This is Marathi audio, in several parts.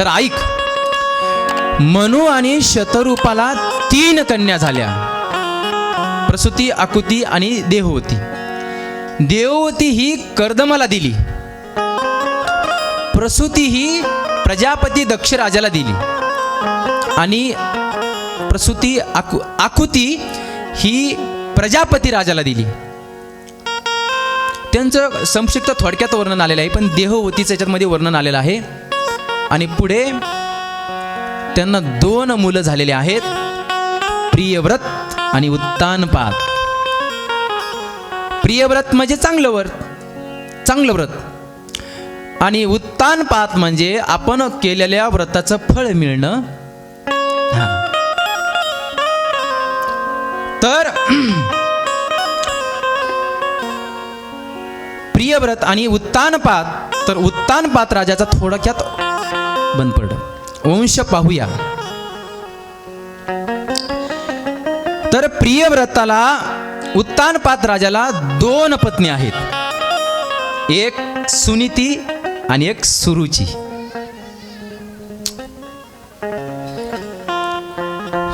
तर ऐक, मनु आणि शतरूपाला 3 कन्या झाल्या, प्रसूती, आकुती आणि देववती. देववती ही कर्दमाला दिली, प्रसूती ही प्रजापती दक्ष राजाला दिली आणि प्रसूती आकुती ही प्रजापती राजाला दिली. त्यांचं संक्षिप्त थोडक्यात वर्णन आलेलं आहे, पण देववतीचं याच्यामध्ये वर्णन आलेलं आहे. आणि पुढे त्यांना 2 मुलं झालेले आहेत, प्रियव्रत आणि उत्तानपाद. प्रियव्रत म्हणजे चांगलं व्रत, आणि उत्तानपाद म्हणजे आपण केलेल्या व्रताचं फळ मिळणं. तर प्रियव्रत आणि उत्तानपाद, तर उत्तानपाद राजाचा थोडक्यात बंद पडलं. वंश पाहूया. तर प्रियव्रताला, उत्तानपाद राजाला 2 पत्नी आहेत, एक सुनीती आणि एक सुरुची.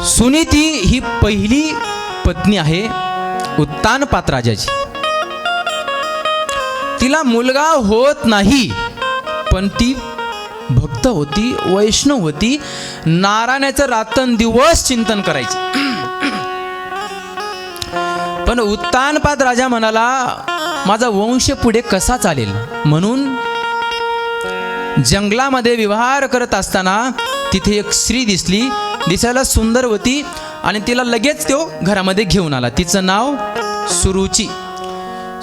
सुनीती ही पहिली पत्नी आहे उत्तानपाद राजाची. तिला मुलगा होत नाही, पण ती भक्त होती, वैष्णव होती, नारायणाचं रात्रंदिवस चिंतन करायची. पण उत्तानपाद राजा म्हणाला, माझा वंश पुढे कसा चालेल, म्हणून जंगलामध्ये विहार करत असताना तिथे एक स्त्री दिसली, दिसायला सुंदर होती, आणि तिला लगेच तो घरामध्ये घेऊन आला. तिचं नाव सुरुची.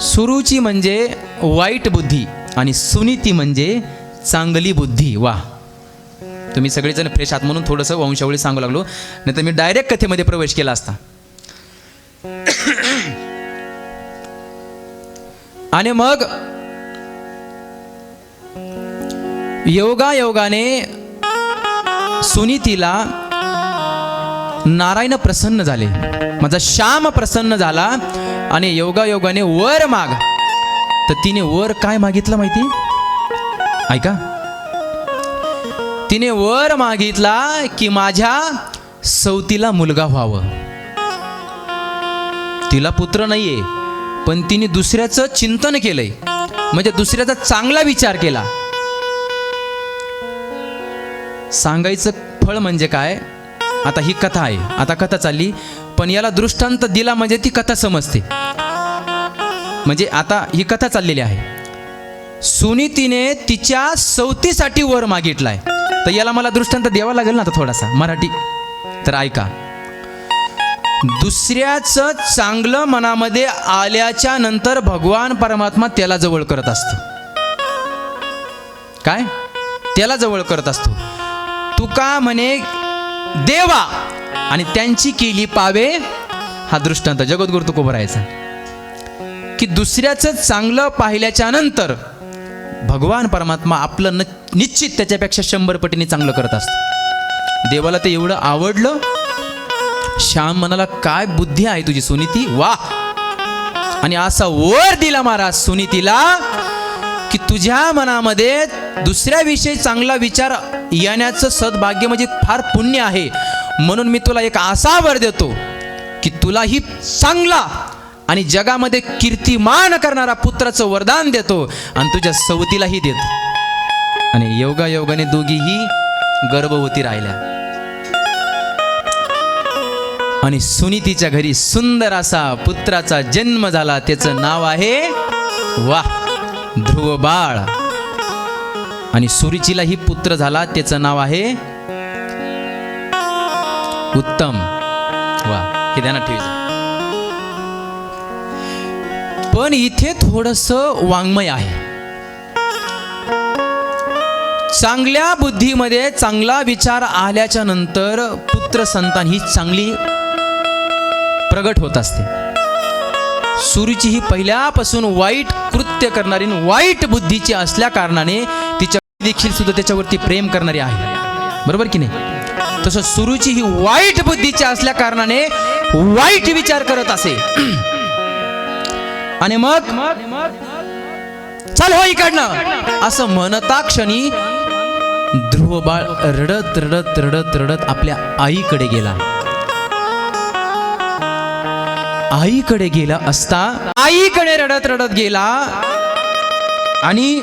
सुरुची म्हणजे वाईट बुद्धी आणि सुनीती म्हणजे चांगली बुद्धी. वा, तुम्ही सगळेजण फ्रेश आहात म्हणून थोडंसं वंशावळी सांगू लागलो, नाही तर मी डायरेक्ट कथेमध्ये प्रवेश केला असता. आणि मग योगायोगाने सुनीतीला नारायण प्रसन्न झाले, माझा श्याम प्रसन्न झाला, आणि योगायोगाने वर माग. तर तिने वर काय मागितलं माहिती? ऐका, तिने वर मागितला की माझ्या सौतीला मुलगा व्हावं. तिला पुत्र नाहीये, पण तिने दुसऱ्याचं चिंतन केलंय, म्हणजे दुसऱ्याचा चांगला विचार केला. सांगायचं फळ म्हणजे काय? आता ही कथा आहे, आता कथा चालली, पण याला दृष्टांत दिला म्हणजे ती कथा समजते. म्हणजे आता ही कथा चाललेली आहे. सुनीतीने तिच्या सौतीसाठी वर मागितलाय, तर याला मला दृष्टांत द्यावा लागेल ना आता थोडासा मराठी. तर ऐका, दुसऱ्याचं चांगलं मनामध्ये आल्याच्या नंतर भगवान परमात्मा त्याला जवळ करत असतो. काय? त्याला जवळ करत असतो. तुका म्हणे देवा आणि त्यांची केली पावे, हा दृष्टांत जगद्गुरु तुकोबरायचा, की दुसऱ्याचं चांगलं पाहिल्याच्या नंतर भगवान परमात्मा आपलं निश्चित त्याच्यापेक्षा 100 पटीने चांगलं करत असतो. देवाला ते एवढं आवडलं. श्याम म्हणाला, काय बुद्धी आहे तुझी सुनीती, वा. आणि असा वर दिला महाराज सुनीतीला की तुझ्या मनामध्ये दुसऱ्याविषयी चांगला विचार येण्याचं सद्भाग्य म्हणजे फार पुण्य आहे. म्हणून मी तुला एक असा वर देतो की तुलाही चांगला आणि जगामध्ये कीर्तिमान करणारा पुत्राचं वरदान देतो, आणि तुझ्या सवतीलाही देतो. आणि योगायोगाने दोघीही गर्भवती राहिल्या, आणि सुनीतीच्या घरी सुंदर असा पुत्राचा जन्म झाला. त्याचं नाव आहे वा ध्रुव बाळ. आणि सुरुचीलाही पुत्र झाला, त्याचं नाव आहे उत्तम. वा, हे ध्यानात ठेवायचं. पण इथे थोडंसं वाङ्मय आहे. चांगल्या बुद्धीमध्ये चांगला विचार आल्याच्या नंतर पुत्र संतान ही चांगली प्रगट होत असते. सुरुची ही पहिल्यापासून वाईट कृत्य करणारी, वाईट बुद्धीची असल्या कारणाने तिच्या देखील सुद्धा त्याच्यावरती प्रेम करणारी आहे. बरोबर की नाही? तसं सुरुची ही वाईट बुद्धीची असल्या कारणाने वाईट विचार करत असे. आणि मग चल हो इकडनं असं म्हणता क्षणी ध्रुव बाळ रडत रडत रडत रडत आपल्या आईकडे गेला. आईकडे गेला असता आईकडे रडत रडत गेला आणि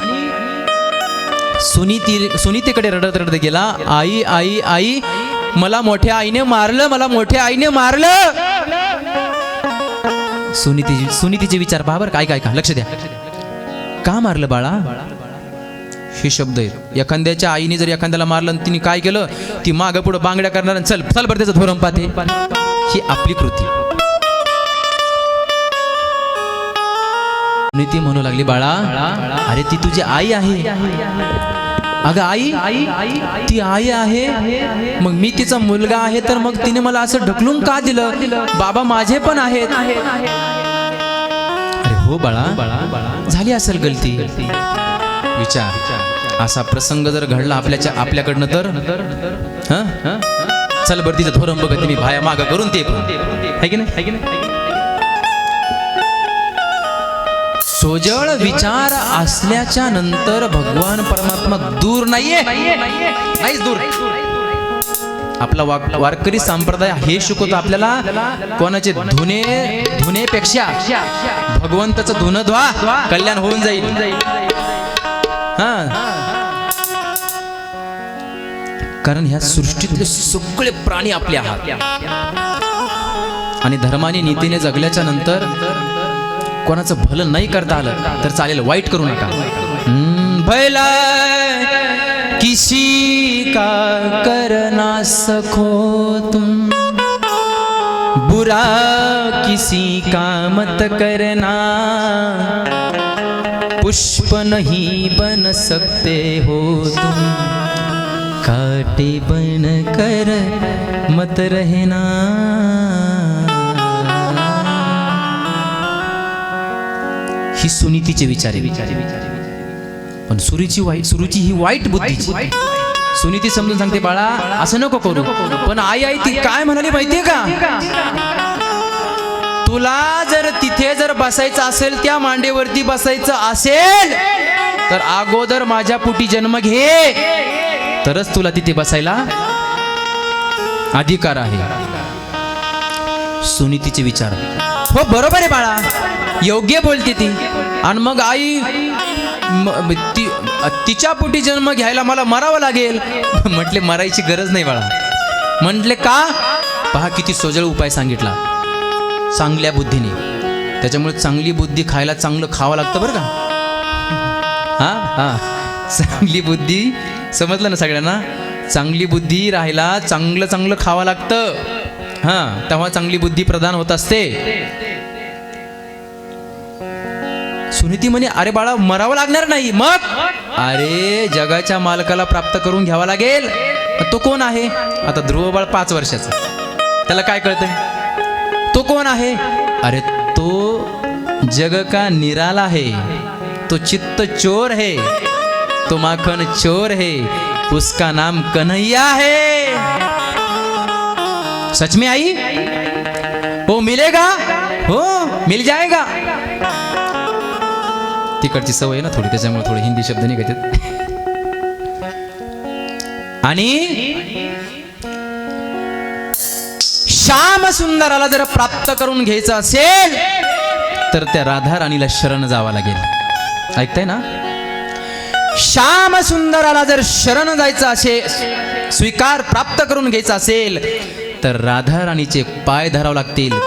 सुनीतीकडे रडत रडत गेला. आई आई आई, मला मोठ्या आईने मारलं, मला मोठ्या आईने मारलं. सुनीतीचे विचार पहा बरं. काय काय का लक्ष द्या. का मारलं बाळा? हे शब्द आहेत. एखाद्याच्या आईने जर एखाद्याला मारलं आणि तिने काय केलं, ती मागं पुढं बांगड्या करणार, चल चल बरं त्याचं धोरण पाहते, ही आपली कृती. ती म्हणू लागली, बाळा अरे ती तुझी आई आहे. अगं आई, ती आई आहे, मग मी तिचा मुलगा आहे, तर मग तिने मला असं ढकलून का दिलं? बाबा माझे पण आहेत. अरे हो बाळा, झाली असेल गलती. विचार, असा प्रसंग जर घडला आपल्याकडनं तर चल बरं तिचं धोरण बघत मी भाया माग करून ते पण आहे की नाही. सोजळ विचार असल्याच्या नंतर भगवान परमात्मा दूर नाहीये, नाहीच दूर. आपला वारकरी संप्रदाय हे शिकवतो आपल्याला, कोणाचे धुनेपेक्षा भगवंताचं धुन धुवा, कल्याण होऊन जाईल. कारण ह्या सृष्टीतले सगळे प्राणी आपले आहात आणि धर्माने नीतीने जगल्याच्या नंतर कोणाचं भलं नाही करता आलं तर चालेल, वाईट करू नका. भला किसी का करना सको तुम, बुरा किसी का मत करना, पुष्प नहीं बन सकते हो तुम, काटे बन कर मत रहना. ही सुनीतीचे विचार आहे. पण सुरुची ही वाईट बुद्धीची. सुनीती समजून सांगते, बाळा असं नको करू. पण आई ती काय म्हणाली माहितीये का? तुला जर तिथे जर बसायचं असेल, त्या मांडीवरती बसायचं असेल, तर अगोदर माझ्या पोटी जन्म घे, तरच तुला तिथे बसायला अधिकार आहे. सुनीतीचे विचार हो बरोबर आहे बाळा, योग्य बोलते ती. आणि मग आई तिच्या पोटी जन्म घ्यायला मला मरावं लागेल. म्हटले मरायची गरज नाही बाळा. म्हटले का? पहा किती सोजळ उपाय सांगितला चांगल्या बुद्धीने. त्याच्यामुळे चांगली बुद्धी खायला चांगलं खावं लागतं बरं का. चांगली बुद्धी समजलं ना सगळ्यांना. चांगली बुद्धी राहायला चांगलं चांगलं खावं लागतं. तेव्हा चांगली बुद्धी प्रदान होत असते. सुनीती म्हणे, अरे बाळा मरावं लागणार नाही. मग अरे जगाच्या मालकाला प्राप्त करून घ्यावा लागेल. तो कोण आहे? आता ध्रुव बाळ 5 वर्षाचा, त्याला काय कळतंय? तो कोण आहे? अरे तो जग का निराला है, तो चित्त चोर है, तो माखन चोर है, उसका नाम कन्हैया है. सच में आई? वो मिलेगा? हो मिल जाएगा. तिकडची सवय ना थोडी, त्याच्यामुळे थोडे हिंदी शब्द निघतात. आणि श्याम सुंदराला जर प्राप्त करून घ्यायचं असेल तर त्या राधा राणीला शरण जावं लागेल. ऐकताय ना? श्याम सुंदराला जर शरण जायचं असेल, स्वीकार प्राप्त करून घ्यायचा असेल, तर राधा राणीचे पाय धरावे लागतील,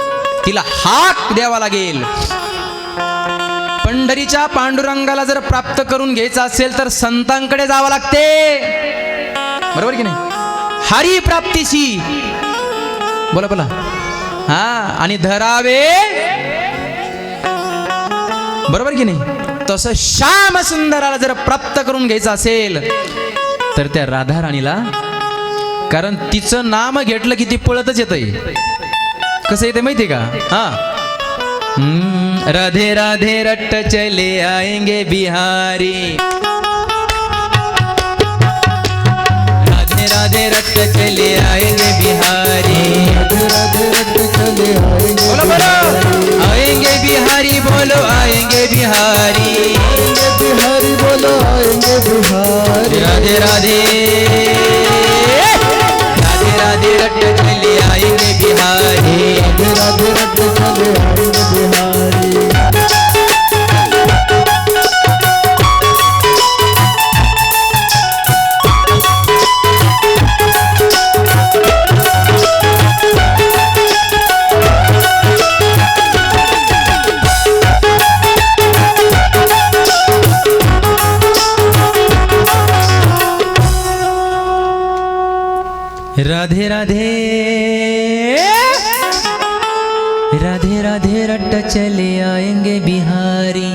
तिला हाक द्यावा लागेल. पंढरीच्या पांडुरंगाला जर प्राप्त करून घ्यायचं असेल तर संतांकडे जावं लागते. बरोबर की नाही? हरी प्राप्तीची बोला बोला. आणि धरावे, बरोबर की नाही? तसं श्याम सुंदराला जर प्राप्त करून घ्यायचं असेल तर त्या राधा राणीला, कारण तिचं नाम घेतलं की ती पळतच येतंय. कसं येते माहितीये का? राधे राधे रट्ट चले आएंगे बिहारी, राधे राधे रट्ट चले आएंगे बिहारी, राधे रट्ट चले आएंगे, बोलो बोलो आएंगे बिहारी, बोलो आएंगे बिहारी, बिहारी बोलो आएंगे बिहारी. राधे राधे राधे राधे राधे राधे रट्ट चले आएंगे बिहारी.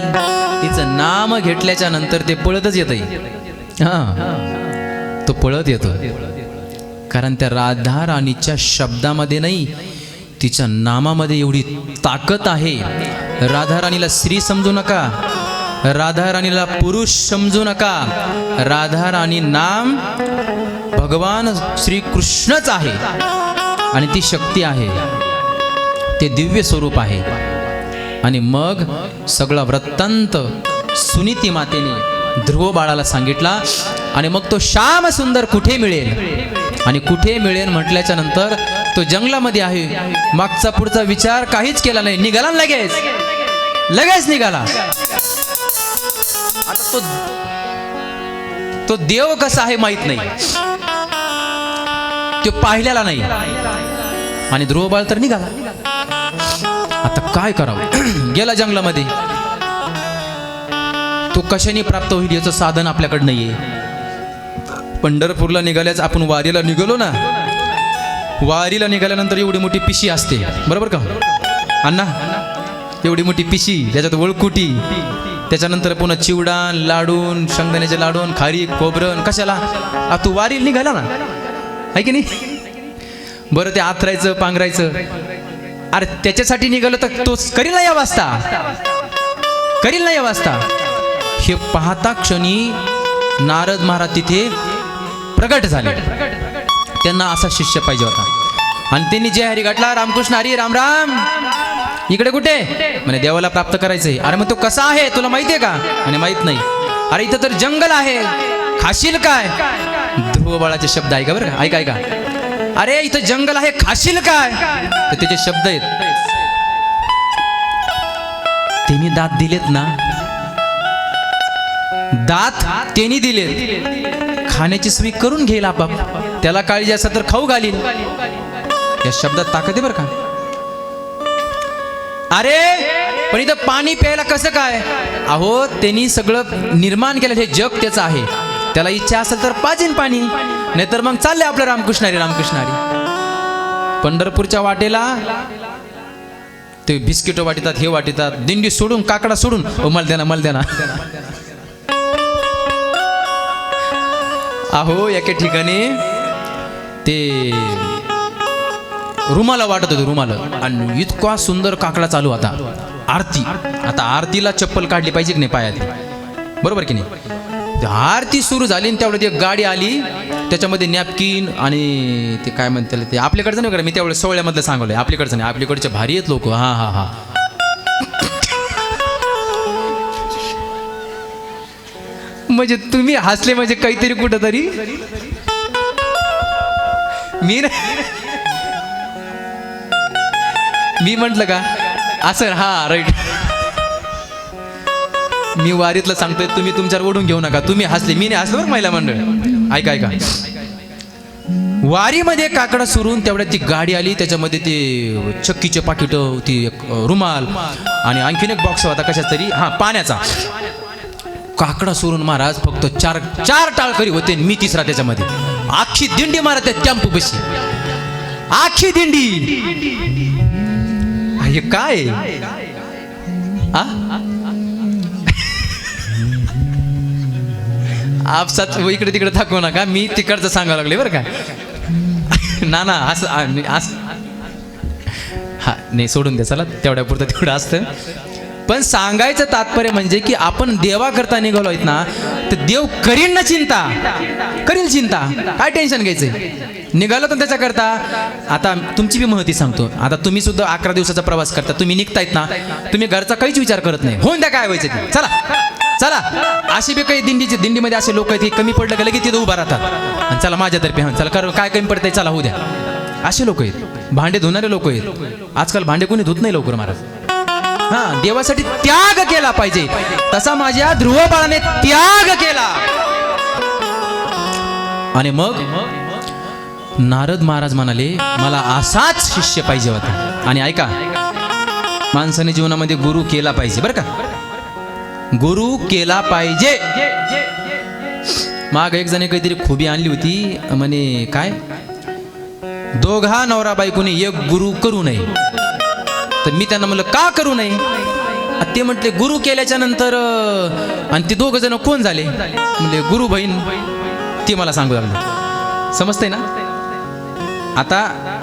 तिचं नाम घेतल्याच्या नंतर ते पळतच येत. हा, तो पळत येतो. कारण त्या राधा राणीच्या शब्दामध्ये नाही, तिच्या नामामध्ये एवढी ताकद आहे. राधा राणीला स्त्री समजू नका, राधा राणीला पुरुष समजू नका. राधा राणी नाम भगवान श्रीकृष्णच आहे आणि ती शक्ती आहे, ते दिव्य स्वरूप आहे. आणि मग सगळा वृत्तांत सुनीती मातेने ध्रुव बाळाला सांगितला. आणि मग तो श्याम सुंदर कुठे मिळेल आणि कुठे मिळेल म्हटल्याच्या नंतर तो जंगलामध्ये आहे. मागचा पुढचा विचार काहीच केला नाही, निघाला लगेच निघाला. आता तो देव कसा आहे माहित नाही, तो पाहिलेला नाही. आणि ध्रुव बाळ तर निघाला. आता काय करावं? गेला जंगलामध्ये. तो कशाने प्राप्त होईल याचं साधन आपल्याकडे नाहीये. पंढरपूरला निघाल्याच आपण वारीला निघालो ना, वारीला निघाल्यानंतर एवढी मोठी पिशी असते, बरोबर का अण्णा? एवढी मोठी पिशी, त्याच्यात वळकुटी, त्याच्यानंतर पुन्हा चिवडान, लाडून, शेंगदाण्याचे लाडून, खारी, खोबरं. कशाला? तू वारीला निघाला ना, आहे की नाही? बरं, ते आथरायचं, पांघरायचं, अरे त्याच्यासाठी निघालो तर तो करील ना या वाजता, करील ना या वाजता. हे पाहता क्षणी नारद महाराज तिथे प्रगट झाले. त्यांना असा शिष्य पाहिजे होता. आणि त्यांनी जय हरी गाठला. रामकृष्ण हरी, राम राम. इकडे कुठे? म्हणे देवाला प्राप्त करायचंय. अरे मग तो कसा आहे तुला माहितीये का? आणि माहित नाही. अरे इथं तर जंगल आहे, खाशील काय? ध्रुव बाळाचे शब्द ऐका बरं का, ऐका. अरे इथं जंगल आहे, खाशील काय? तर त्याचे शब्द आहेत. त्यांनी दात दिलेत ना, दात त्यांनी दिलेत, खाण्याची सोय करून घेईल आपाप. त्याला काळजी असं तर खाऊ घालील. या शब्दात ताकद आहे बरं का. अरे पण इथं पाणी प्यायला कसं काय? अहो त्यांनी सगळं निर्माण केलं, हे जग त्याचं आहे. त्याला इच्छा असेल तर पाजीन पाणी, नाहीतर मग चाललंय आपलं रामकृष्ण हरी, रामकृष्ण हरी. पंढरपूरच्या वाटेला ते बिस्किट वाटितात, हे वाटितात, दिंडी सोडून, काकडा सोडून, मला द्या ना. अहो एके ठिकाणी ते रुमाला वाटत होते, रुमाला. आणि इतका सुंदर काकडा चालू होता. आरती, आता आरतीला चप्पल काढली पाहिजे की नाही पायात, बरोबर की नाही? आरती सुरू झाली आणि तेवढं एक गाडी आली, त्याच्यामध्ये नॅपकिन आणि ते काय म्हणते ते आपल्याकडचं नाही. मी त्यावेळेस सोहळ्यामधलं सांगवलंय, आपल्याकडचं नाही, आपल्याकडचे भारी आहेत लोक. हा म्हणजे तुम्ही हसले म्हणजे काहीतरी कुठं तरी मी म्हंटल का असं? हा राईट. मी वारीतलं सांगतोय, तुम्ही तुमच्यावर ओढून घेऊ नका. तुम्ही हसले, मी नाही हसलो बरं. महिला मंडळ ऐका. वारीमध्ये काकडा सुरून तेवढ्यात ती गाडी आली, त्याच्यामध्ये ते चक्कीचे पाकिट, ती रुमाल आणि आणखीन एक बॉक्स होता कशाच तरी, पाण्याचा. काकडा सोडून महाराज फक्त चार टाळकरी होते, मी तिसरा त्याच्यामध्ये. आखी दिंडी मारत टेम्पो बशी, आखी दिंडी. हे काय? आपसात इकडे तिकडे थाकू नका, मी तिकडचं सांगावं लागले बरं का. ना असं हा नाही, सोडून द्या चला, तेवढ्या पुरतं तेवढं असतं. पण सांगायचं तात्पर्य म्हणजे की आपण देवा करता निघालो आहेत ना, तर देव करील ना चिंता, करील चिंता. काय टेन्शन घ्यायचंय? निघालो तर त्याच्या करता. आता तुमची बी महती सांगतो. आता तुम्ही सुद्धा 11 दिवसाचा प्रवास करता, तुम्ही निघतायत ना, तुम्ही घरचा काहीच विचार करत नाही. होऊन द्या काय व्हायचं ते, चला. अशी बी काही दिंडीमध्ये असे लोक आहेत की कमी पडलं का लगेच तिथं उभा राहतात. आणि चला माझ्यातर्फे, चला कर, काय कमी पडतंय, चला होऊ द्या. असे लोक आहेत. भांडे धुणारे लोक आहेत. आजकाल भांडे कोणी धुत नाही लवकर महाराज. देवासाठी त्याग केला पाहिजे. तसा माझ्या ध्रुव बाळाने त्याग केला. आणि मग नारद महाराज म्हणाले, मला असाच शिष्य पाहिजे होता. आणि ऐका, माणसाने जीवनामध्ये गुरु केला पाहिजे बरं का, गुरु केला पाहिजे. माग एक जण काहीतरी खुबी आणली होती, म्हणे काय दोघा नवरा बायकोनी एक गुरु करू नये. तर मी त्यांना म्हणलं का करू नये. ते म्हटले गुरु केल्याच्या नंतर आणि ते दोघ जण कोण झाले म्हणजे गुरु बहीण. ती मला सांगू लागली. समजतंय ना. आता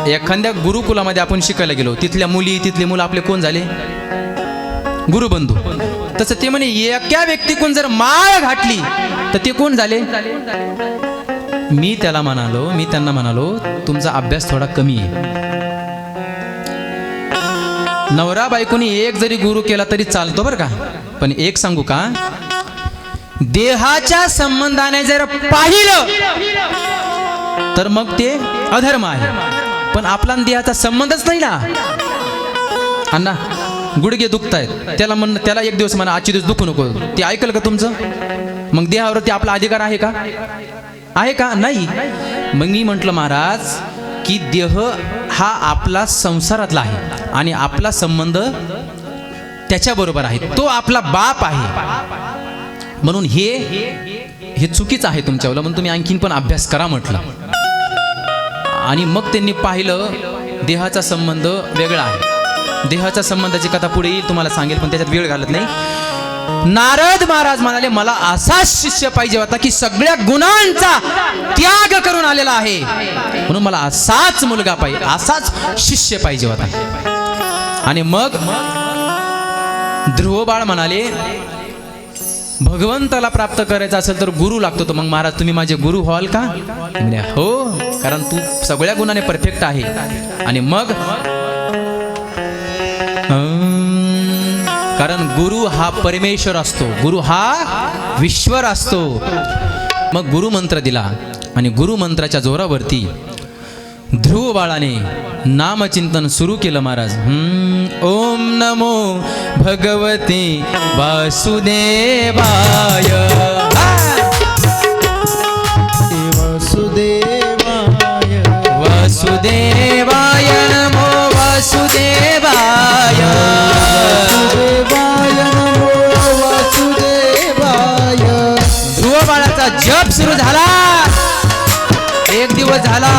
एखाद्या गुरुकुलामध्ये आपण शिकायला गेलो, तिथल्या मुली तिथले मुलं आपले कोण झाले गुरुबंधू. तसं ते म्हणे एका व्यक्तीकडून जर माळ घातली तर ते कोण झाले. मी त्यांना म्हणालो तुमचा अभ्यास थोडा कमी आहे. नवरा बायकोनी एक जरी गुरु केला तरी चालतो बरं का, पण एक सांगू का, देहाच्या संबंधाने जर पाहिलं तर मग ते अधर्म आहे. पण आपला देहाचा संबंधच नाही ना. अण्णा गुडघे दुखतायत, त्याला एक दिवस म्हणा आजचे दिवस दुखू नको, ते ऐकल का तुमचं. मग देहावरती आपला अधिकार आहे का, आहे का नाही. मग मी म्हटलं महाराज की देह हा आपला संसारातला आहे आणि आपला संबंध त्याच्याबरोबर आहे, तो आपला बाप आहे. म्हणून हे चुकीचं आहे तुमच्यावर. म्हणून तुम्ही आणखीन पण अभ्यास करा म्हटलं. आणि मग त्यांनी पाहिलं देहाचा संबंध वेगळा आहे. देहाच्या संबंधाची कथा पुढे येईल, तुम्हाला सांगेल, पण त्याच्यात वेळ घालत नाही. नारद महाराज म्हणाले मला असाच शिष्य पाहिजे होता की सगळ्या गुणांचा त्याग करून आलेला आहे, म्हणून मला असाच मुलगा पाहिजे, असाच शिष्य पाहिजे होता. आणि मग ध्रुवबाळ म्हणाले भगवंताला प्राप्त करायचं असेल तर गुरु लागतो. तर मग महाराज तुम्ही माझे गुरु व्हाल का. हो, कारण तू सगळ्या गुणाने परफेक्ट आहे. आणि मग कारण गुरु हा परमेश्वर असतो, गुरु हा विश्वर असतो. मग गुरु मंत्र दिला आणि गुरु मंत्राच्या जोरावरती ध्रुव बाळाने नामचिंतन सुरू केलं महाराज. ओम नमो भगवते वासुदेवाय. वासुदेवाय वासुदेवाय नमो वासुदेवाय. ध्रुव बाळाचा जप सुरू झाला. एक दिवस झाला,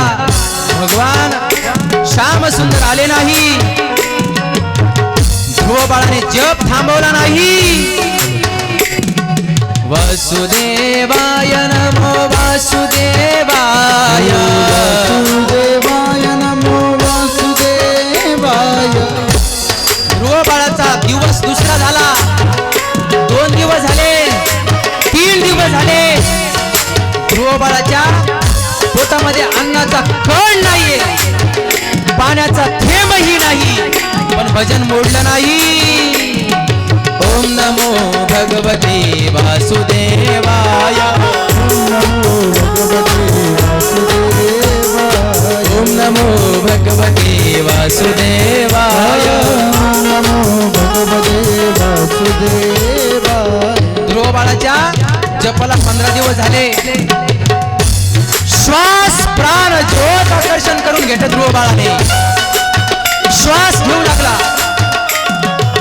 भगवान श्याम सुंदर आले नाही. ध्रुव बाळाने जप थांबवला नाही. वासुदेवाय नमो वासुदेवाय. वासुदेवाय नमो वासुदेवाय. ध्रुव बाळाचा दिवस दुसरा झाला, 2 दिवस झाले, 3 दिवस झाले. ध्रुव बाळाच्या पोटामध्ये अन्नाचा कण नाहीये, पाण्याचा थेंबही नाही, पण भजन मोडलं नाही. ओम नमो भगवते वासुदेवाय. ओम नमो भगवते वासुदेवाय. ध्रुव बाळाच्या जपाला 15 दिवस झाले. श्वास प्राण ज्योत आकर्षण करून घेत ध्रुव बाळाने श्वास घेऊ लागला.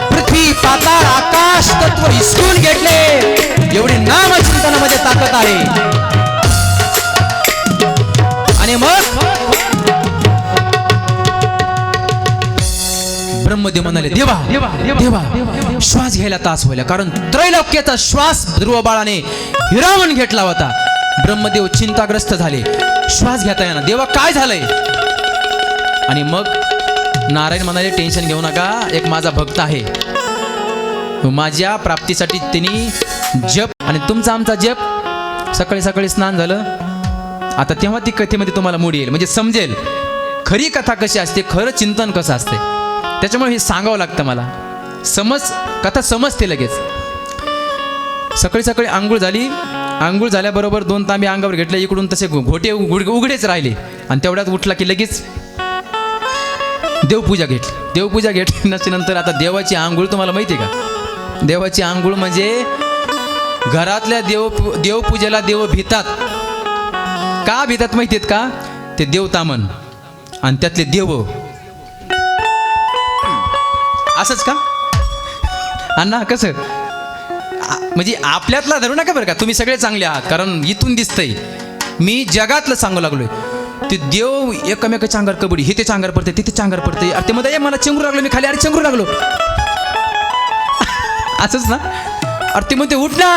पृथ्वी पाताळ आकाश तत्व हिसकून घेतले. एवढी नामचिंतनामध्ये ताकद आहे. आणि मग ब्रह्मदेव म्हणाले देवा देवा श्वास घ्यायला तास व्हायला, कारण त्रैलोक्याचा श्वास ध्रुव बाळाने हिरावून घेतला होता. ब्रह्मदेव चिंताग्रस्त झाले, श्वास घेता येणार, देवा काय झालंय. आणि मग नारायण म्हणाले टेन्शन घेऊ नका, एक माझा भक्त आहे, माझ्या प्राप्तीसाठी त्यांनी जप आणि तुमचा आमचा जप. सकाळी सकाळी स्नान झालं. आता तेव्हा ती कथेमध्ये तुम्हाला मूड येईल, म्हणजे समजेल खरी कथा कशी असते, खरं चिंतन कसं असते. त्याच्यामुळे हे सांगावं लागतं मला, कथा समजते लगेच. सकाळी सकाळी आंघोळ झाली. आंघोळ झाल्याबरोबर 2 तांबे अंगावर घेतले, इकडून तसे घोटे उघडेच राहिले. आणि तेवढ्यात उठला की लगेच देवपूजा घेतली. देवपूजा घेतल्यानंतर आता देवाची आंघोळ तुम्हाला माहिती आहे का. देवाची आंघोळ म्हणजे घरातल्या देवपूजेला देव भितात. का भितात माहिती आहेत का. ते देवतामन आणि त्यातले देव असंच का अण्णा. कसं म्हणजे आपल्यातला धरू नका बरं का, तुम्ही सगळे चांगले आहात, कारण इथून दिसतंय. मी जगातलं सांगू लागलोय. ते देव एकमेकाच्या अंगावर कबड्डी, हे त्याच्या अंगावर पडते, तिथे अंगावर पडते. अरे ते मध्ये मला चेंगरू लागलो, मी खाली अरे चेंगरू लागलो असंच ना. अरे ते म्हणते उठ ना,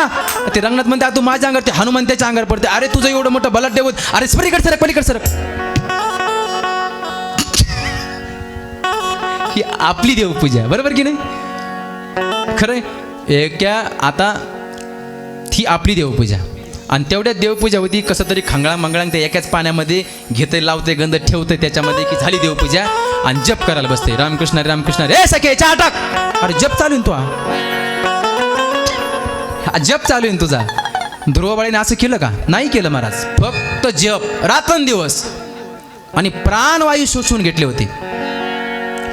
ते रंगनाथ म्हणते तू माझ्या अंगावर, ते हनुमान त्याच्या अंगावर पडते. अरे तुझं एवढं मोठं बलाढ्य होत, अरे पलीकडे सरक पलीकडे सरक. ही आपली देवपूजा, बरोबर की नाही? खरंय एका आता ती आपली देवपूजा. आणि तेवढ्यात देवपूजा होती, कसं तरी खंगळा मंगळा ते एकाच पाण्यामध्ये घेते, लावते, गंध ठेवते त्याच्यामध्ये, की झाली देवपूजा. आणि जप करायला बसते, रामकृष्ण रामकृष्ण रे सखे चहा टाक. अरे जप चालू आहे तू, जप चालू आहे तुझा. ध्रुवबाळीने असं केलं का? नाही केलं महाराज. फक्त जप रात्रंदिवस आणि प्राणवायू शोषून घेतले होते.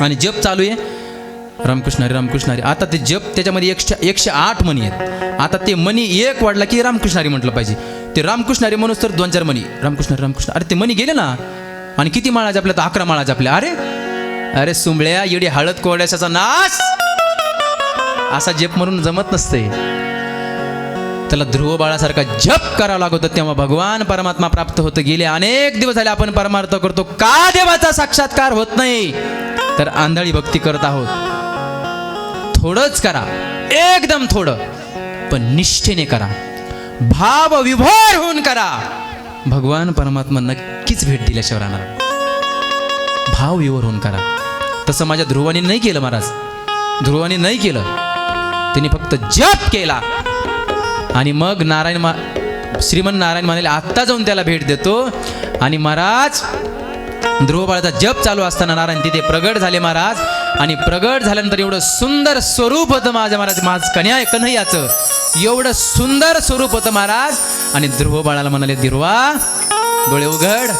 आणि जप चालू आहे, रामकृष्ण हरी रामकृष्ण हरी. आता ते जप त्याच्यामध्ये 108 मणी आहेत. आता ते मणी एक वाढला की रामकृष्ण हरी म्हटलं पाहिजे. ते रामकृष्ण हरी म्हणूस तर 2-4 मणी रामकृष्ण हरी रामकृष्ण. अरे ते मणी गेले ना. आणि किती माळा जपल्या? तर 11 माळा जपल्या. अरे अरे सुंबळ्या येडी हळद कोरड्याचा नाश. असा जप म्हणून जमत नसते, त्याला ध्रुव बाळासारखा जप करावा लागतो, तेव्हा भगवान परमात्मा प्राप्त होतं. गेले अनेक दिवस झाले आपण परमार्थ करतो, का देवाचा साक्षात्कार होत नाही? तर आंधळी भक्ती करत आहोत. थोडंच करा, एकदम थोडं, पण निष्ठेने करा, भाव विभोर होऊन करा. भगवान परमात्मा नक्कीच भेट दिल्याशिवाय राहणार. भाव विभोर होऊन करा. तसं माझ्या ध्रुवानी नाही केलं महाराज. ध्रुवानी नाही केलं, त्यांनी फक्त जप केला. आणि मग श्रीमन नारायण म्हणाले आत्ता जाऊन त्याला भेट देतो. आणि महाराज ध्रुव बाळाचा जप चालू असताना नारायण तिथे प्रगट झाले महाराज. आणि प्रगट झाल्यानंतर एवढं सुंदर स्वरूप होतं माझ्या महाराज, कन्हैयाचं एवढं सुंदर स्वरूप होतं महाराज. आणि ध्रुव बाळाला म्हणाले ध्रुवा डोळे उघड.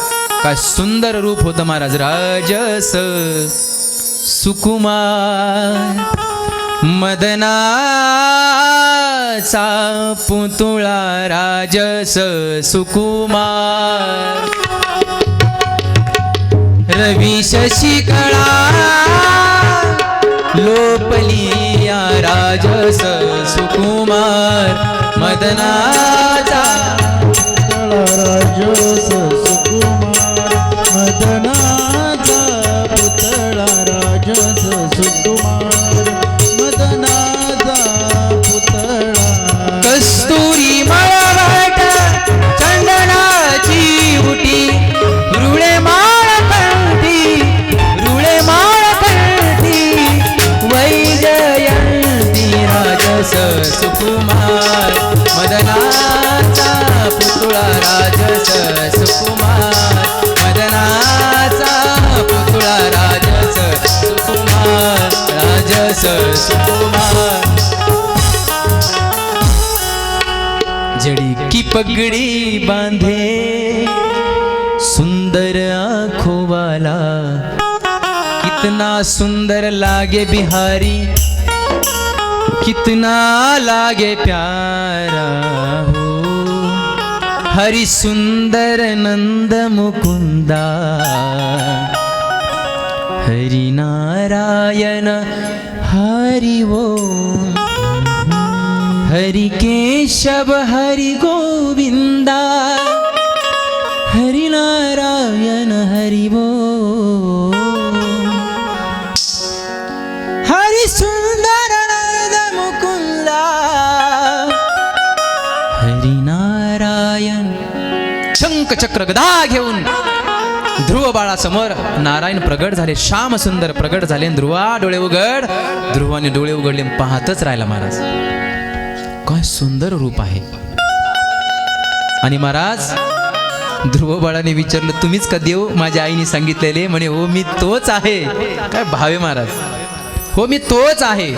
काय सुंदर रूप होतं महाराज. राजस सुकुमार मदनाचा पुतळा, राजस सुकुमार. रवी शशिकळा लोपलिया, राजस सुकुमार मदनाचा राजस सुकुमार मदनाचा पुतळा, राजस सुकुमार मदनाचा पुतळा. कस्तुरी मळवट चंदनाची उटी, रुळे माळ कंठी, रुळे माळ कंठी, वैजयंती, राजस सुकुमार मदनाचा पुतळा, राजस सुकुमार मदनाचा पुतळा, राजस सुकुमार, राजस सुकुमार. जड़ी की पगड़ी बांधे सुंदर आँखों वाला, कितना सुंदर लागे बिहारी, कितना लागे प्यारा हो. हरि सुंदर नंद मुकुंदा, हरि नारायण हरि वो, हरि केशव हरि गोविंदा, हरि नारायण हरि वो. हरि सुंदर नंद मुकुंदा, हरि नारायण. शंख चक्र गदा घेऊन ध्रुव बाळासमोर नारायण प्रगट झाले, श्याम सुंदर प्रगट झाले. ध्रुवा डोळे उघड. ध्रुवाने डोळे उघडले, पाहतच राहिला महाराज. काय सुंदर रूप आहे. आणि महाराज ध्रुव बाळाने विचारलं तुम्हीच का देव? माझ्या आईने सांगितलेले. म्हणे हो मी तोच आहे. काय भावे महाराज, हो मी तोच आहे.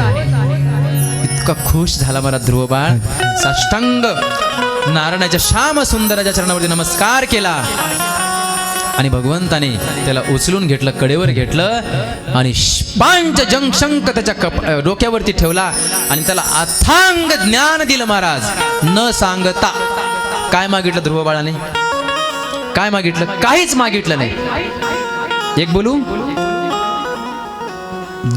इतका खुश झाला महाराज ध्रुव बाळ. साष्टांग नारायणाच्या श्याम सुंदराच्या चरणावरती नमस्कार केला. आणि भगवंताने त्याला उचलून घेतलं, कडेवर घेतलं आणि पांच शंख त्याच्या डोक्यावरती ठेवला आणि त्याला अथांग ज्ञान दिलं महाराज न सांगता. काय मागितलं ध्रुव बाळाने? काय मागितलं? काहीच मागितलं नाही. एक बोलू,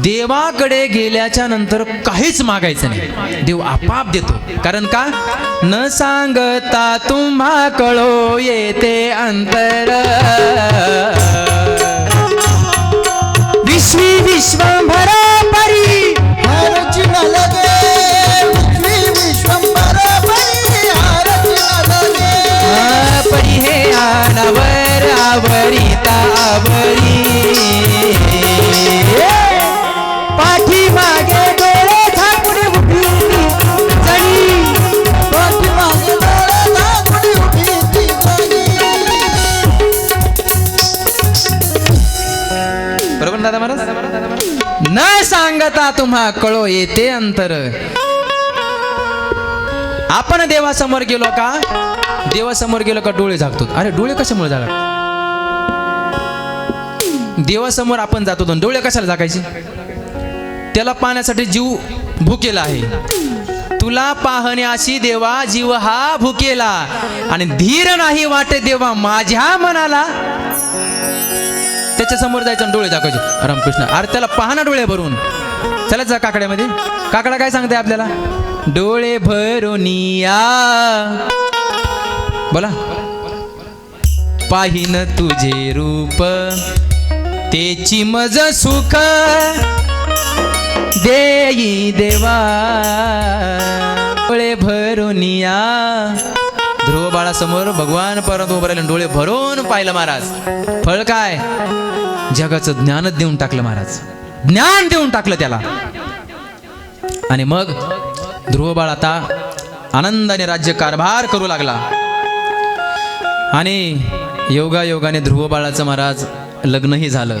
देवाकडे गेल्याच्या नंतर काहीच मागायचं नाही, देव आपाप देतो. कारण का? न सांगता तुम्हा कळो येते अंतर, आवरी पाठी मागे डोळे झाकून उभी जणी पाठीमागे डोळे झाकून उभी ती जणी. बरोबर दादा महाराज. न सांगता तुम्हा कळो येते अंतर. आपण देवासमोर गेलो का, देवासमोर गेलो का डोळे झाकतो. अरे डोळे कशामुळे झाला. देवासमोर आपण जातो तर डोळे कशाला झाकायचे. त्याला पाहण्यासाठी जीव भुकेला आहे. तुला पाहण्याशी देवा जीव हा भुकेला आणि धीर नाही वाटे देवा माझ्या मनाला. त्याच्या समोर जायचं आणि डोळे दाखवायचे. रामकृष्ण. अरे त्याला पाहणा डोळे भरून. चला जा काकड्यामध्ये. काकडा काय सांगते आपल्याला. डोळे भरून या बोला पाहिन तुझे रूप तेची मज सुख देई देवा. डोळे भरून या. ध्रुव बाळासमोर भगवान परत उभं राहिले डोळे भरून पाहिलं महाराज. फळ काय. जगाचं ज्ञानच देऊन टाकलं महाराज. ज्ञान देऊन टाकलं त्याला. आणि मग ध्रुव बाळ आता आनंदाने राज्य कारभार करू लागला. आणि योगायोगाने ध्रुव बाळाचं महाराज लग्नही झालं.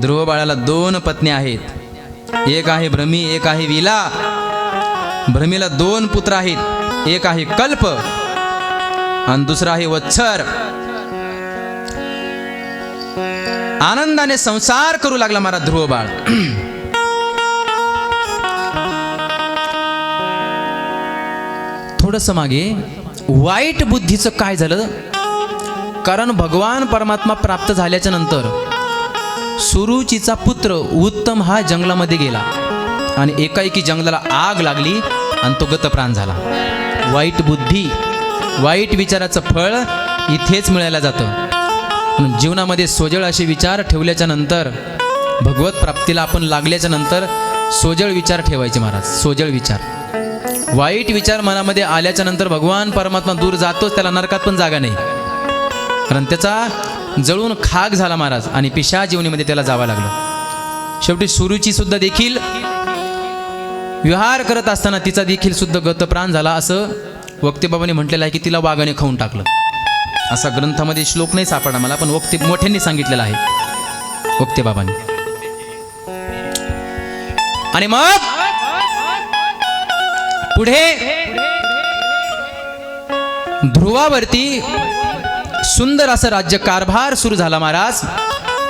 ध्रुव बाळाला 2 पत्नी आहेत. एक आहे भ्रमी, एक आहे विला. भ्रमीला 2 पुत्र आहेत. एक आहे कल्प आणि दुसरा आहे वत्सर. आनंदाने संसार करू लागला महाराज ध्रुव बाळ. थोडस मागे वाईट बुद्धीचं काय झालं. कारण भगवान परमात्मा प्राप्त झाल्याच्या नंतर सुरुचीचा पुत्र उत्तम हा जंगलामध्ये गेला आणि एकाएकी जंगलाला आग लागली आणि तो गतप्राण झाला. वाईट बुद्धी, वाईट विचाराचं फळ इथेच मिळायला जातं. म्हणून जीवनामध्ये सोजळ असे विचार ठेवल्याच्या नंतर, भगवत प्राप्तीला आपण लागल्याच्या नंतर सोजळ विचार ठेवायचे महाराज. सोजळ विचार. वाईट विचार मनामध्ये आल्याच्या नंतर भगवान परमात्मा दूर जातोच, त्याला नरकात पण जागा नाही. कारण त्याचा जळून खाक झाला महाराज आणि पिशा जीवनीमध्ये त्याला जावं लागलं. शेवटी सुरुची सुद्धा देखील विहार करत असताना तिचा देखील सुद्धा गतप्राण झाला. असं वक्तेबाबांनी म्हटलेलं आहे की तिला वाघाने खाऊन टाकलं. असा ग्रंथामध्ये श्लोक नाही सापडला मला, पण वक्ते मोठ्यांनी सांगितलेलं आहे वक्तेबाबांनी. आणि मग पुढे ध्रुवावरती सुंदर असं राज्य कारभार सुरू झाला महाराज.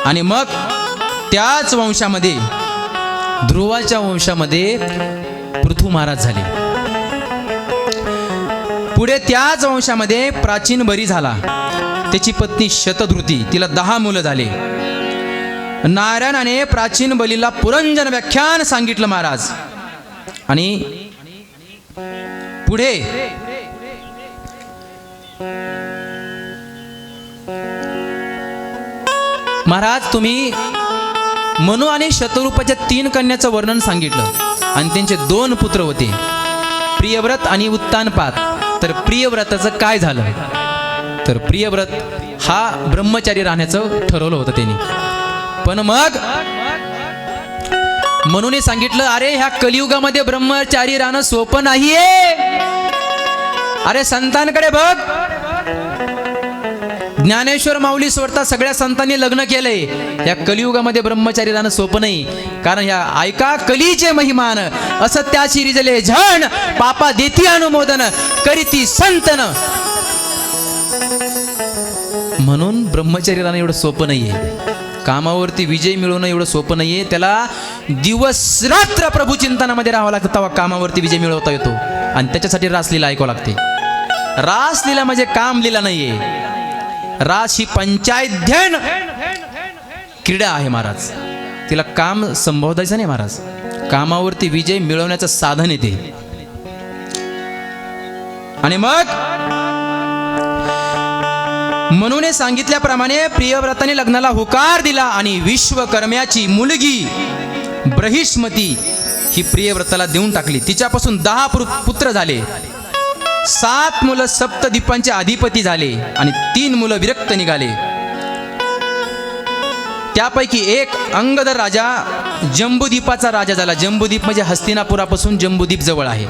आणि मग त्याच वंशामध्ये, ध्रुवाच्या वंशामध्ये पृथू महाराज झाले. पुढे त्याच वंशामध्ये प्राचीन बरी झाला. त्याची पत्नी शतधृती, तिला 10 मुलं झाले. नारायणाने प्राचीन बलीला पुरंजन व्याख्यान सांगितलं महाराज. आणि पुढे महाराज तुम्ही मनु आणि शतरूपाच्या 3 कन्याचं वर्णन सांगितलं आणि त्यांचे 2 पुत्र होते, प्रियव्रत आणि उत्तानपाद. तर प्रियव्रताचं काय झालं. तर प्रियव्रत हा ब्रह्मचारी राहण्याचं ठरवलं होतं त्यांनी. पण मग मनुने सांगितलं अरे ह्या कलियुगामध्ये ब्रह्मचारी राहणं सोपं नाहीये. अरे संतांकडे बघ. ज्ञानेश्वर माऊली स्वतः सगळ्या संतांनी लग्न केलंय. या कलियुगामध्ये ब्रह्मचारी राहणं सोपं नाही. कारण ह्या ऐका कलीचे महिमान असं त्या शिरीजले झण पापा देती अनुमोदन करीती संतन. म्हणून ब्रह्मचारी राहणं एवढं सोपं नाहीये. कामावरती विजय मिळवणं एवढं सोपं नाहीये. त्याला दिवस रात्र प्रभू चिंतनामध्ये राहावं लागतं, तेव्हा कामावरती विजय मिळवता येतो. आणि त्याच्यासाठी रासलीला ऐकावं लागते. रासलीला म्हणजे काम लीला नाहीये. रास ही पंचायध्यन क्रीडा आहे महाराज. तिला काम संबोधायचं नाही महाराज. कामावरती विजय मिळवण्याचं साधन येते. आणि मग मनुने सांगितल्याप्रमाणे प्रियव्रताने लग्नाला होकार दिला आणि विश्वकर्म्याची मुलगी ब्रहिष्मती ही प्रियव्रताला देऊन टाकली. तिच्यापासून 10 पुत्र झाले. 7 मुलं सप्तद्वीपांचे अधिपती झाले आणि 3 मुलं विरक्त निघाले. त्यापैकी एक अंगद राजा जंबूद्वीपाचा राजा झाला. जंबूद्वीप म्हणजे हस्तिनापुरापासून जंबूद्वीप जवळ आहे.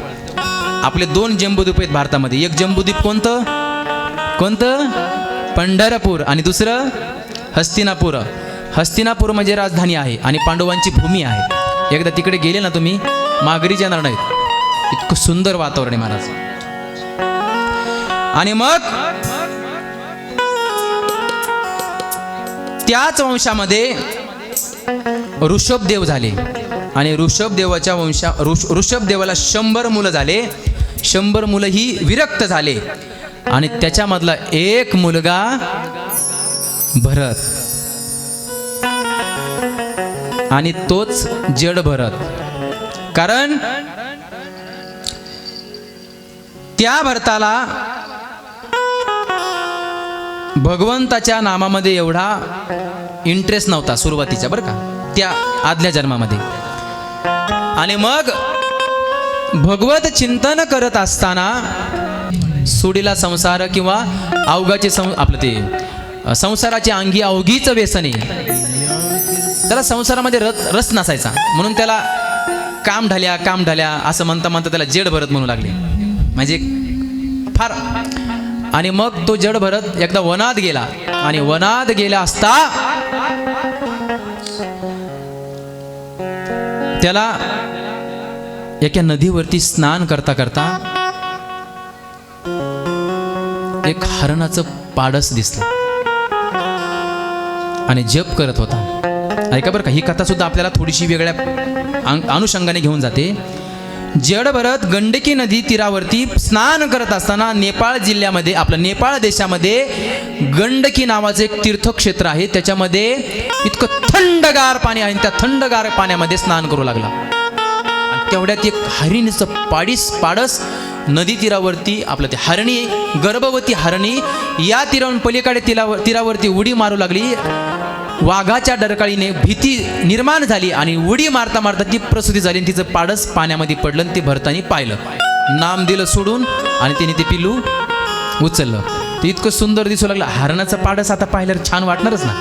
आपले 2 जंबूद्वीप आहेत भारतामध्ये. एक जंबूद्वीप कोणतं पंढरपूर आणि दुसरं हस्तिनापूर. हस्तिनापूर म्हणजे राजधानी आहे आणि पांडवांची भूमी आहे. एकदा तिकडे गेले ना तुम्ही माघारी जाणार नाहीत. इतकं सुंदर वातावरण आहे महाराज. आणि मग त्याच वंशामध्ये ऋषभदेव झाले आणि ऋषभदेवाला 100 मुलं झाले. 100 मुलं ही विरक्त झाले आणि त्याच्यामधला एक मुलगा भरत आणि तोच जड भरत. कारण त्या भरताला भगवंताच्या नामामध्ये एवढा इंटरेस्ट नव्हता सुरुवातीच्या, बरं का, त्या आदल्या जन्मामध्ये. आणि मग भगवत चिंतन करत असताना सुडीला संसार किंवा अवघाचे संसाराची अंगी अवघीच व्यसने, त्याला संसारामध्ये रस नसायचा. म्हणून त्याला काम ढाल्या असं म्हणता त्याला जड भरत म्हणू लागले. म्हणजे फार. आणि मग तो जड भरत एकदा वनात गेला आणि वनात गेला असता त्याला एका नदीवरती स्नान करता करता एक हरणाचं पाडस दिसलं आणि जप करत होता. ऐका बरं का, ही कथा सुद्धा आपल्याला थोडीशी वेगळ्या अनुषंगाने घेऊन जाते. जड भरत गंडकी नदी तीरावरती स्नान करत असताना नेपाळ जिल्ह्यामध्ये, आपलं नेपाळ देशामध्ये गंडकी नावाचं एक तीर्थक्षेत्र आहे. त्याच्यामध्ये इतकं थंडगार पाणी आहे. त्या थंडगार पाण्यामध्ये स्नान करू लागला आणि तेवढ्यात एक हरिणीचं पाडस नदी तीरावरती, आपलं ते हरणी, गर्भवती हरणी या तीरावरून पलीकडे तीरावरती उडी मारू लागली. वाघाच्या डरकाळीने भीती निर्माण झाली आणि उडी मारता मारता ती प्रसूती झाली आणि तिचं पाडस पाण्यामध्ये पडलं आणि ते भरतानी पाहिलं. नाम दिलं सोडून आणि तिने ते पिल्लू उचललं. ते इतकं सुंदर दिसू लागलं. हरणाचं पाडस आता पाहिल्यावर छान वाटणारच ना.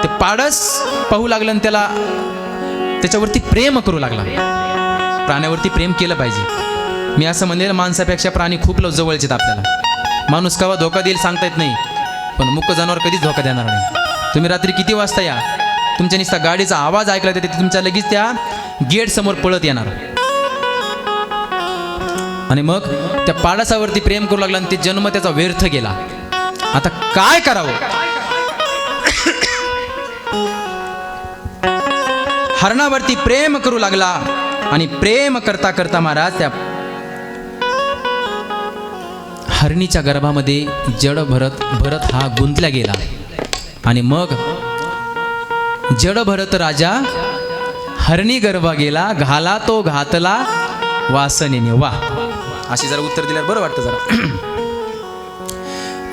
ते पाडस पाहू लागलं आणि त्याला त्याच्यावरती प्रेम करू लागला. प्राण्यावरती प्रेम केलं पाहिजे. मी असं म्हणेल, माणसापेक्षा प्राणी खूप जवळचे आहेत आपल्याला. माणूस केव्हा धोका देईल सांगता येत नाही, पण मुक्क जनावर कधीच धोका देणार नाही. तुम्ही रात्री किती वाजता या, तुमच्या नुसता गाडीचा आवाज ऐकला तर तुमच्या लगेच त्या गेट समोर पळत येणार. आणि मग त्या पाडसावरती प्रेम करू लागला आणि ते जन्म त्याचा व्यर्थ गेला. आता काय करावं? हरणावरती प्रेम करू लागला आणि प्रेम करता करता महाराज त्या हरणीच्या गर्भामध्ये जड भरत हा गुंतला गेला. आणि मग जड भरत राजा हरणी गर्भ गेला, घाला तो घातला वासनेने. वा, अशी जरा उत्तर दिल्यावर बरं वाटतं जरा.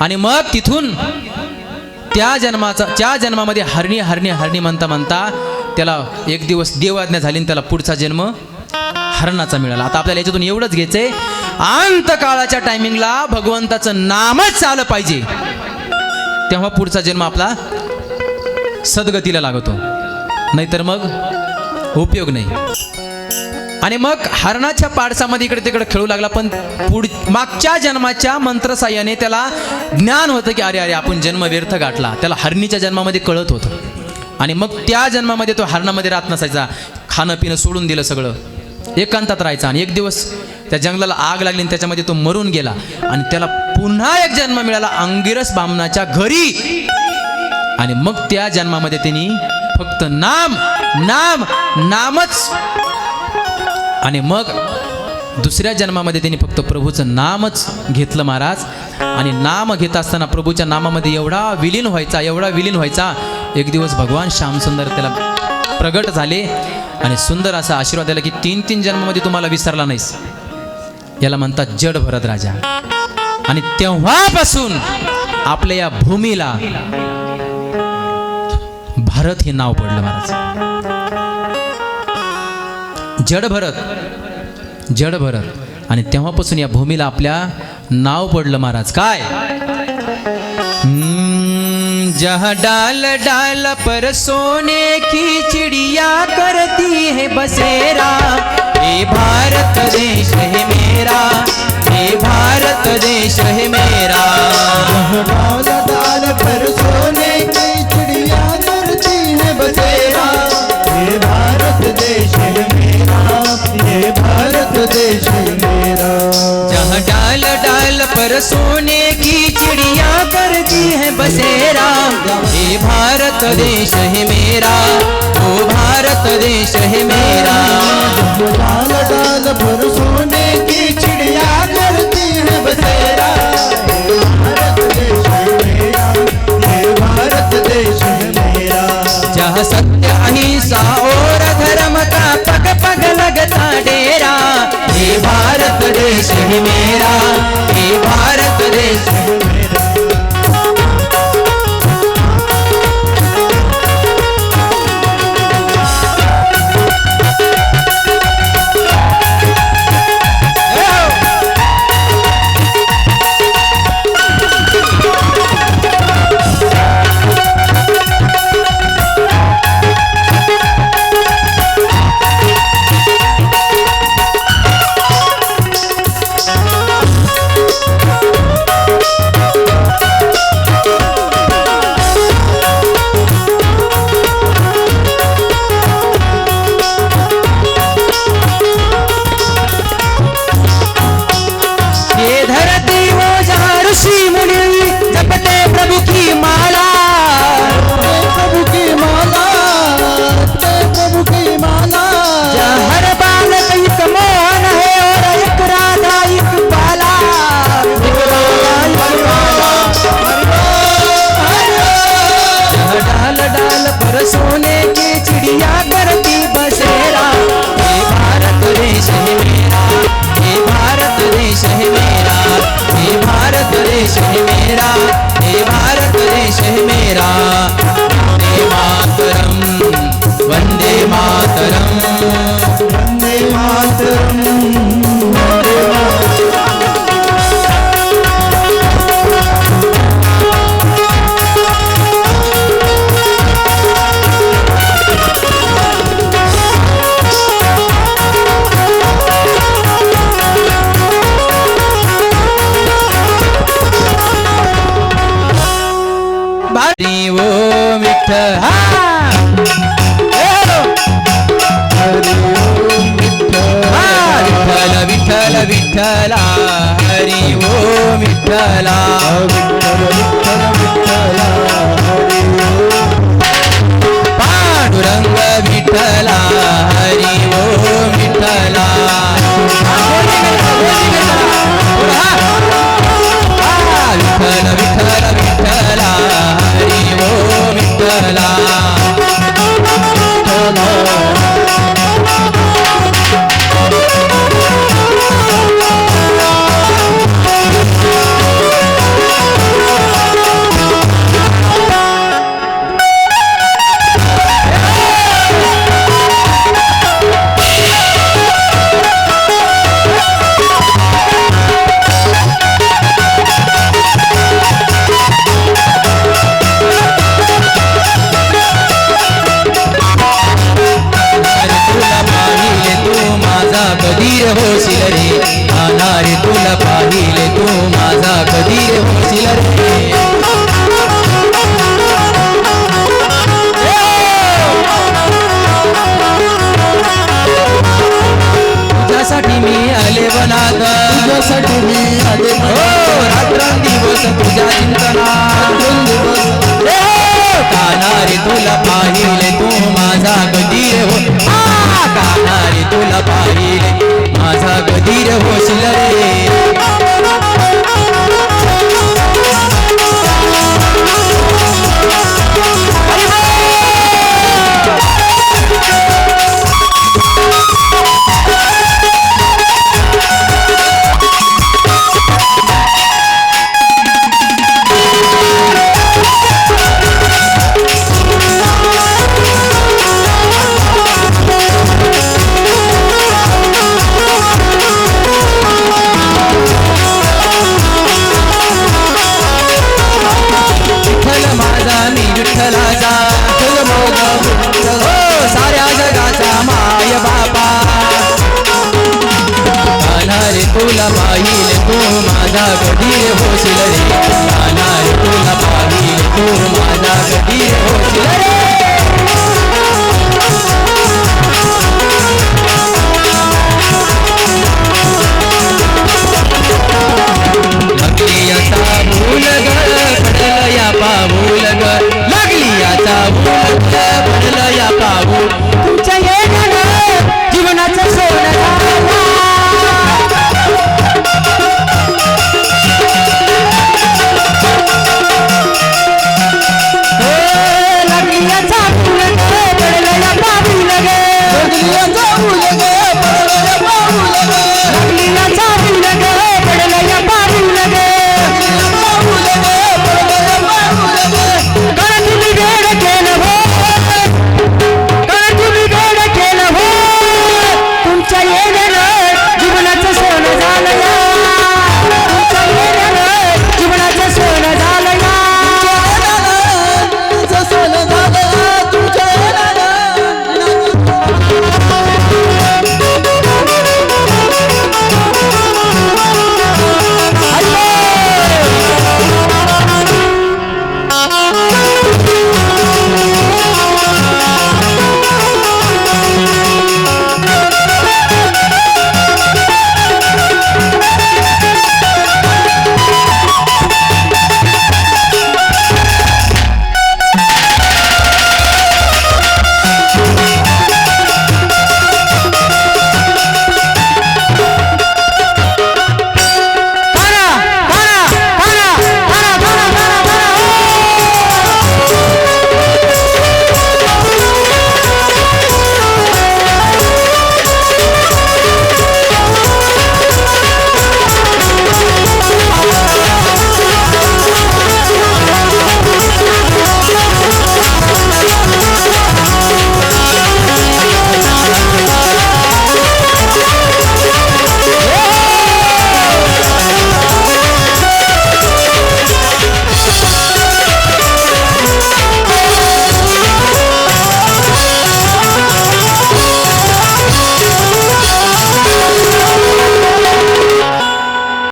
आणि मग तिथून त्या जन्मामध्ये हरणी म्हणता त्याला एक दिवस देवाज्ञा झाली आणि त्याला पुढचा जन्म हरणाचा मिळाला. आता आपल्याला याच्यातून एवढंच घ्यायचंय, अंतकाळाच्या टायमिंगला भगवंताचं नामच आलं पाहिजे, तेव्हा पुढचा जन्म आपला सद्गतीला लागतो, नाहीतर मग उपयोग नाही. आणि मग हरणाच्या पाडसामध्ये इकडे तिकडे खेळू लागला. पण मागच्या जन्माच्या मंत्रसाह्याने त्याला ज्ञान होतं की अरे आपण जन्म व्यर्थ गाठला. त्याला हरणीच्या जन्मामध्ये कळत होतं. आणि मग त्या जन्मामध्ये तो हरणामध्ये राहत नसायचा. खाणं पिणं सोडून दिलं, सगळं एकांतात राहायचा. आणि एक दिवस त्या जंगलाला आग लागली आणि त्याच्यामध्ये तो मरून गेला. आणि त्याला पुन्हा एक जन्म मिळाला अंगिरस बामणाच्या घरी. आणि मग त्या जन्मामध्ये त्यांनी फक्त नामच. आणि मग दुसऱ्या जन्मामध्ये त्यांनी फक्त प्रभूचं नामच घेतलं महाराज. आणि नाम घेत असताना प्रभूच्या नामामध्ये एवढा विलीन व्हायचा. एक दिवस भगवान श्यामसुंदर त्याला प्रगट झाले आणि सुंदर असा आशीर्वाद दिला की 3 जन्मामध्ये तुम्हाला विसरला नाहीस. याला म्हणतात जड भरत राजा. आणि तेव्हापासून आपल्या या भूमीला भारत हे नाव पडलं महाराज. जड भरत. आणि तेव्हापासून या भूमीला आपल्या नाव पडलं महाराज. काय? जहाँ डाल डाल पर सोने की चिड़िया करती है बसेरा, ये भारत देश है मेरा, ये भारत देश है मेरा। डाल डाल पर सोने की चिड़िया करती है बसेरा, ये भारत देश है मेरा, ये भारत देश है मेरा। जहाँ डाल डाल पर सोने की चिड़िया करती है बसेरा, ये भारत देश है मेरा, ओ भारत देश है मेरा। डाल डाल पर सोने की चिड़िया करती है बसेरा, ये भारत देश है मेरा, ये भारत देश है मेरा। जहाँ सत्य अहिंसा और धर्म का पग पग लगता डेरा, ये भारत देश है मेरा, ये भारत देश है मेरा। ये धरती वो जहाँ ऋषि मुनि जपते प्रभु की माला, प्रभु की माला, प्रभु की माला। जहाँ हर बालक एक मोहन है और एक राधा एक बाला, एक राधा एक बाला। जहाँ डाल डाल पर सोने की चिड़िया करती बसेरा, ये भारत देश है मेरा, ये भारत देश है मेरा, ये भारत देश है मेरा, ये भारत देश है मेरा। वंदे मातरम, वंदे मातरम, वंदे मातरम, वंदे मातरम। हरी वो विठ्ठल, हरि ओम विठ्ठल, विठ्ठल विठ्ठल विठ्ठला, हरी ओ विठ्ठला, विठ्ठल विठ्ठल विठ्ठला,